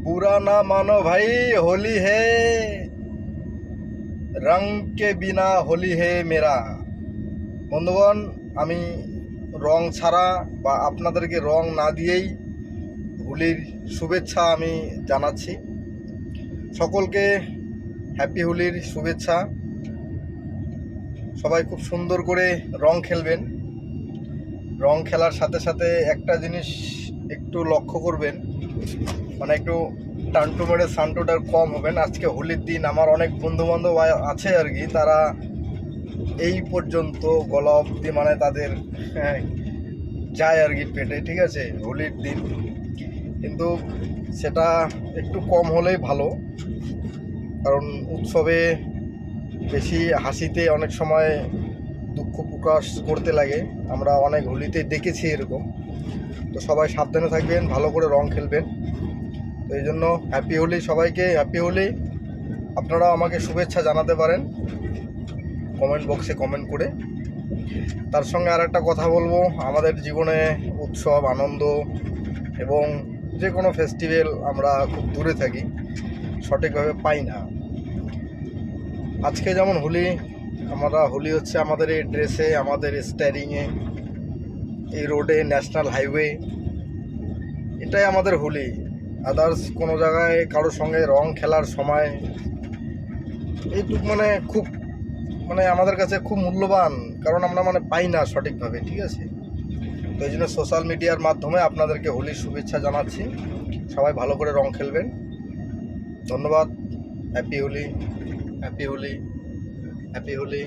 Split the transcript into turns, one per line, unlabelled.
बुरा ना मानो भाई, होली है, রং কে বিনা হোলি হে মেরা। বন্ধুগণ, আমি রং ছাড়া বা আপনাদেরকে রং না দিয়েই হোলির শুভেচ্ছা আমি জানাচ্ছি। সকলকে হ্যাপি হোলির শুভেচ্ছা। সবাই খুব সুন্দর করে রং খেলবেন। রং খেলার সাথে সাথে একটা জিনিস একটু লক্ষ্য করবেন, মানে একটু টান্টু মেরে সান্টুটা কম হবেন। আজকে হোলির দিন আমার অনেক বন্ধুবান্ধব আছে আর কি, তারা এই পর্যন্ত গলা অবধি মানে তাদের যায় আর কি পেটে, ঠিক আছে, হোলির দিন। কিন্তু সেটা একটু কম হলেই ভালো, কারণ উৎসবে বেশি হাসিতে অনেক সময় দুঃখ প্রকাশ করতে লাগে। আমরা অনেক হোলিতে দেখেছি এরকম। তো সবাই সাবধানে থাকবেন, ভালো করে রং খেলবেন। তো এই জন্য হ্যাপি হোলি সবাইকে, হ্যাপি হোলি। আপনারাও আমাকে শুভেচ্ছা জানাতে পারেন কমেন্ট বক্সে কমেন্ট করে। তার সঙ্গে আর একটা কথা বলবো, আমাদের জীবনে উৎসব, আনন্দ এবং যে কোনো ফেস্টিভ্যাল আমরা খুব দূরে থাকি, সঠিকভাবে পাই না। আজকে যেমন হোলি, হোলি হচ্ছে আমাদের এই ড্রেসে, আমাদের স্টারিংয়ে, এই রোডে, ন্যাশনাল হাইওয়ে, এটাই আমাদের হোলি। আদার্স কোনো জায়গায় কারোর সঙ্গে রং খেলার সময় এইটুক খুব আমাদের কাছে খুব মূল্যবান, কারণ আমরা পাই না সঠিকভাবে, ঠিক আছে। তো এই জন্য সোশ্যাল মিডিয়ার মাধ্যমে আপনাদেরকে হোলির শুভেচ্ছা জানাচ্ছি। সবাই ভালো করে রং খেলবেন। ধন্যবাদ। Happy Holi, happy Holi, happy Holi.